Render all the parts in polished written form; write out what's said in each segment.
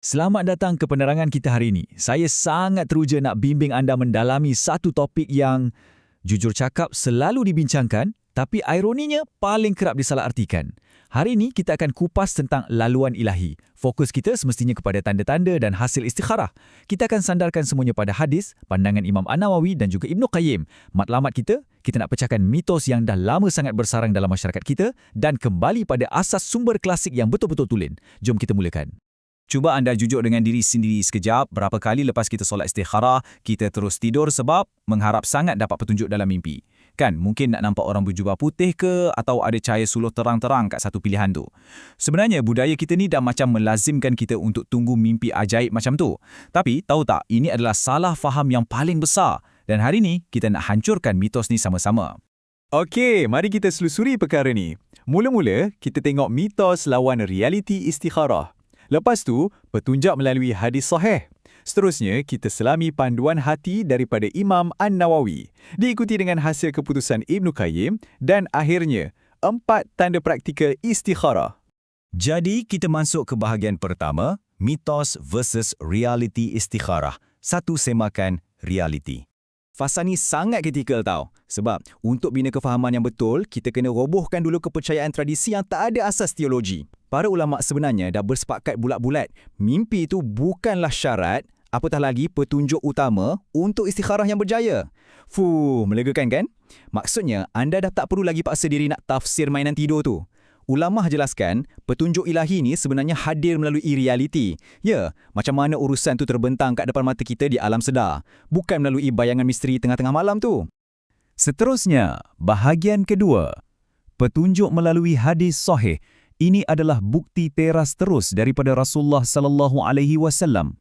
Selamat datang ke penerangan kita hari ini. Saya sangat teruja nak bimbing anda mendalami satu topik yang, jujur cakap, selalu dibincangkan, tapi ironinya paling kerap disalahartikan. Hari ini kita akan kupas tentang laluan ilahi. Fokus kita semestinya kepada tanda-tanda dan hasil istikharah. Kita akan sandarkan semuanya pada hadis, pandangan Imam An-Nawawi dan juga Ibnu Qayyim. Matlamat kita nak pecahkan mitos yang dah lama sangat bersarang dalam masyarakat kita dan kembali pada asas sumber klasik yang betul-betul tulen. Jom kita mulakan. Cuba anda jujur dengan diri sendiri sekejap, berapa kali lepas kita solat istikharah, kita terus tidur sebab mengharap sangat dapat petunjuk dalam mimpi. Kan, mungkin nak nampak orang berjubah putih ke, atau ada cahaya suluh terang-terang kat satu pilihan tu. Sebenarnya, budaya kita ni dah macam melazimkan kita untuk tunggu mimpi ajaib macam tu. Tapi, tahu tak, ini adalah salah faham yang paling besar. Dan hari ni, kita nak hancurkan mitos ni sama-sama. Okey, mari kita selusuri perkara ni. Mula-mula, kita tengok mitos lawan realiti istikharah. Lepas tu, petunjuk melalui hadis sahih. Seterusnya, kita selami panduan hati daripada Imam An-Nawawi, diikuti dengan hasil keputusan Ibnu Qayyim, dan akhirnya, 4 tanda praktikal istikharah. Jadi, kita masuk ke bahagian pertama, mitos versus realiti istikharah. Satu semakan realiti. Fasa ni sangat kritikal tau. Sebab, untuk bina kefahaman yang betul, kita kena robohkan dulu kepercayaan tradisi yang tak ada asas teologi. Para ulama' sebenarnya dah bersepakat bulat-bulat, mimpi itu bukanlah syarat, apatah lagi petunjuk utama untuk istikharah yang berjaya. Melegakan kan? Maksudnya, anda dah tak perlu lagi paksa diri nak tafsir mainan tidur tu. Ulama' jelaskan, petunjuk ilahi ni sebenarnya hadir melalui realiti. Ya, macam mana urusan tu terbentang kat depan mata kita di alam sedar. Bukan melalui bayangan misteri tengah-tengah malam tu. Seterusnya, bahagian kedua. Petunjuk melalui hadis sahih. Ini adalah bukti teras terus daripada Rasulullah sallallahu alaihi wasallam.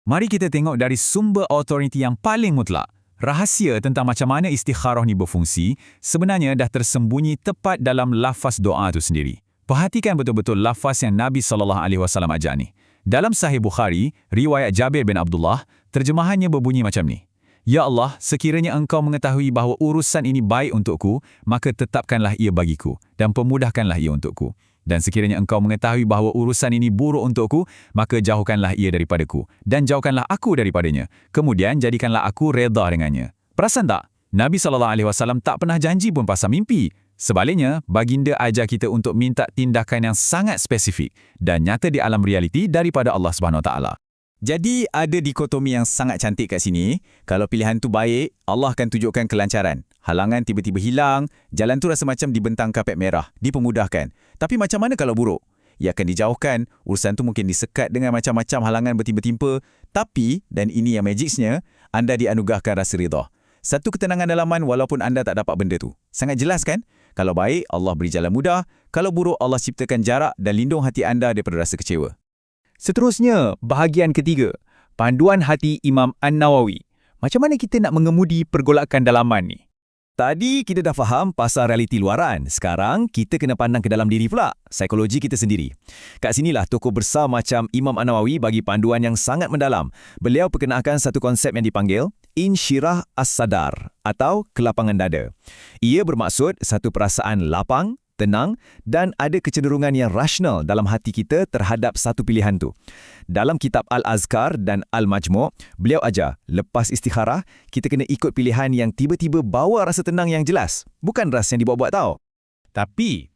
Mari kita tengok dari sumber autoriti yang paling mutlak. Rahsia tentang macam mana istikharah ni berfungsi sebenarnya dah tersembunyi tepat dalam lafaz doa tu sendiri. Perhatikan betul-betul lafaz yang Nabi sallallahu alaihi wasallam ajar ni. Dalam Sahih Bukhari, riwayat Jabir bin Abdullah, terjemahannya berbunyi macam ni. Ya Allah, sekiranya engkau mengetahui bahawa urusan ini baik untukku, maka tetapkanlah ia bagiku dan pemudahkanlah ia untukku. Dan sekiranya engkau mengetahui bahawa urusan ini buruk untukku, maka jauhkanlah ia daripadaku dan jauhkanlah aku daripadanya. Kemudian jadikanlah aku reda dengannya. Perasan tak? Nabi SAW tak pernah janji pun pasal mimpi. Sebaliknya, baginda ajar kita untuk minta tindakan yang sangat spesifik dan nyata di alam realiti daripada Allah SWT. Jadi, ada dikotomi yang sangat cantik kat sini. Kalau pilihan tu baik, Allah akan tunjukkan kelancaran. Halangan tiba-tiba hilang, jalan tu rasa macam dibentang kapet merah, dipermudahkan. Tapi macam mana kalau buruk? Ia akan dijauhkan, urusan tu mungkin disekat dengan macam-macam halangan bertimpa-timpa. Tapi, dan ini yang magicsnya, anda dianugerahkan rasa rida. Satu ketenangan dalaman walaupun anda tak dapat benda tu. Sangat jelas kan? Kalau baik, Allah beri jalan mudah. Kalau buruk, Allah ciptakan jarak dan lindung hati anda daripada rasa kecewa. Seterusnya, bahagian ketiga. Panduan hati Imam An-Nawawi. Macam mana kita nak mengemudi pergolakan dalaman ni? Tadi kita dah faham pasal realiti luaran. Sekarang kita kena pandang ke dalam diri pula, psikologi kita sendiri. Kat sinilah tokoh besar macam Imam An-Nawawi bagi panduan yang sangat mendalam. Beliau perkenalkan satu konsep yang dipanggil insyirah as-sadar atau kelapangan dada. Ia bermaksud satu perasaan lapang, tenang dan ada kecenderungan yang rasional dalam hati kita terhadap satu pilihan tu. Dalam kitab Al-Azkar dan Al-Majmu', beliau ajar, lepas istikharah, kita kena ikut pilihan yang tiba-tiba bawa rasa tenang yang jelas. Bukan rasa yang dibuat-buat tau. Tapi,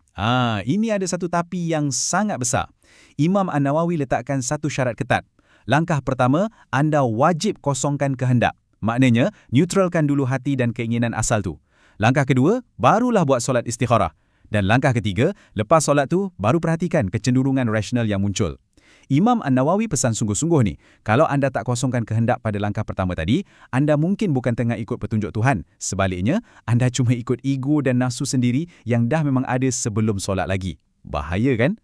ini ada satu tapi yang sangat besar. Imam An-Nawawi letakkan satu syarat ketat. Langkah pertama, anda wajib kosongkan kehendak. Maknanya, neutralkan dulu hati dan keinginan asal tu. Langkah kedua, barulah buat solat istikharah. Dan langkah ketiga, lepas solat tu, baru perhatikan kecenderungan rasional yang muncul. Imam An-Nawawi pesan sungguh-sungguh ni, kalau anda tak kosongkan kehendak pada langkah pertama tadi, anda mungkin bukan tengah ikut petunjuk Tuhan. Sebaliknya, anda cuma ikut ego dan nafsu sendiri yang dah memang ada sebelum solat lagi. Bahaya kan?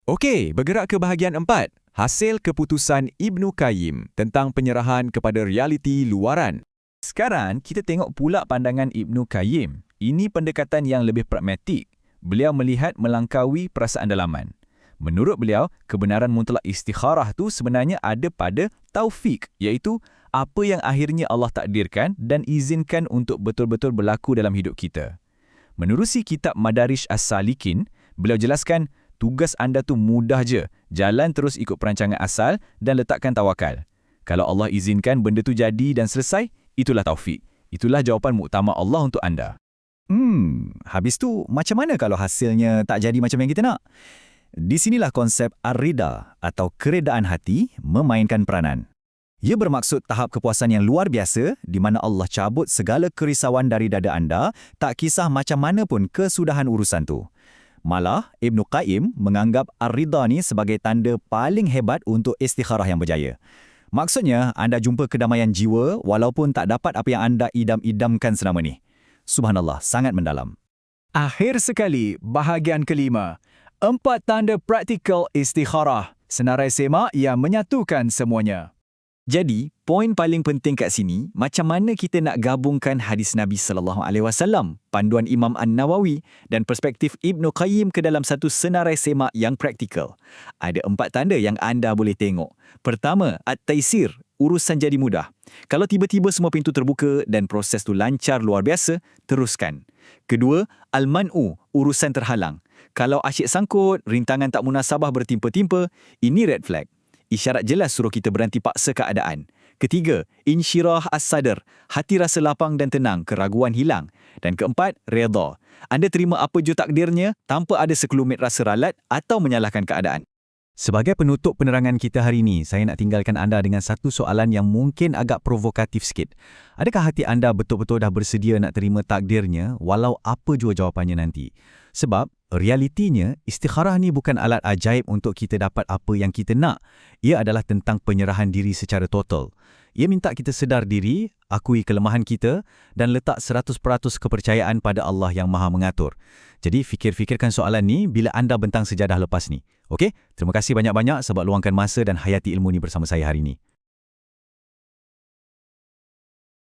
Okey, bergerak ke bahagian 4. Hasil keputusan Ibnu Qayyim tentang penyerahan kepada realiti luaran. Sekarang, kita tengok pula pandangan Ibnu Qayyim. Ini pendekatan yang lebih pragmatik. Beliau melihat melangkaui perasaan dalaman. Menurut beliau, kebenaran mutlak istikharah tu sebenarnya ada pada taufik, iaitu apa yang akhirnya Allah takdirkan dan izinkan untuk betul-betul berlaku dalam hidup kita. Menerusi kitab Madarish As-Salikin, beliau jelaskan tugas anda tu mudah je. Jalan terus ikut perancangan asal dan letakkan tawakal. Kalau Allah izinkan benda tu jadi dan selesai, itulah taufik. Itulah jawapan muktamar Allah untuk anda. Habis tu macam mana kalau hasilnya tak jadi macam yang kita nak? Di sinilah konsep ar-rida atau keredaan hati memainkan peranan. Ia bermaksud tahap kepuasan yang luar biasa di mana Allah cabut segala kerisauan dari dada anda, tak kisah macam mana pun kesudahan urusan tu. Malah, Ibn Qayyim menganggap ar-rida ni sebagai tanda paling hebat untuk istikharah yang berjaya. Maksudnya, anda jumpa kedamaian jiwa walaupun tak dapat apa yang anda idam-idamkan selama ni. Subhanallah, sangat mendalam. Akhir sekali, bahagian kelima. 4 tanda praktikal istikharah. Senarai semak yang menyatukan semuanya. Jadi, poin paling penting kat sini, macam mana kita nak gabungkan hadis Nabi SAW, panduan Imam An-Nawawi dan perspektif Ibn Qayyim ke dalam satu senarai semak yang praktikal. Ada 4 tanda yang anda boleh tengok. Pertama, at-taisir, urusan jadi mudah. Kalau tiba-tiba semua pintu terbuka dan proses tu lancar luar biasa, teruskan. Kedua, al-man'u, urusan terhalang. Kalau asyik sangkut, rintangan tak munasabah bertimpa-timpa, ini red flag. Isyarat jelas suruh kita berhenti paksa keadaan. Ketiga, insyirah as-sadr, hati rasa lapang dan tenang, keraguan hilang. Dan keempat, redha. Anda terima apa je takdirnya tanpa ada sekelumit rasa ralat atau menyalahkan keadaan. Sebagai penutup penerangan kita hari ini, saya nak tinggalkan anda dengan satu soalan yang mungkin agak provokatif sikit. Adakah hati anda betul-betul dah bersedia nak terima takdirnya walau apa jua jawapannya nanti? Sebab, realitinya, istikharah ni bukan alat ajaib untuk kita dapat apa yang kita nak. Ia adalah tentang penyerahan diri secara total. Ia minta kita sedar diri, akui kelemahan kita dan letak 100% kepercayaan pada Allah yang Maha Mengatur. Jadi, fikir-fikirkan soalan ni bila anda bentang sejadah lepas ni. Okey? Terima kasih banyak-banyak sebab luangkan masa dan hayati ilmu ni bersama saya hari ini.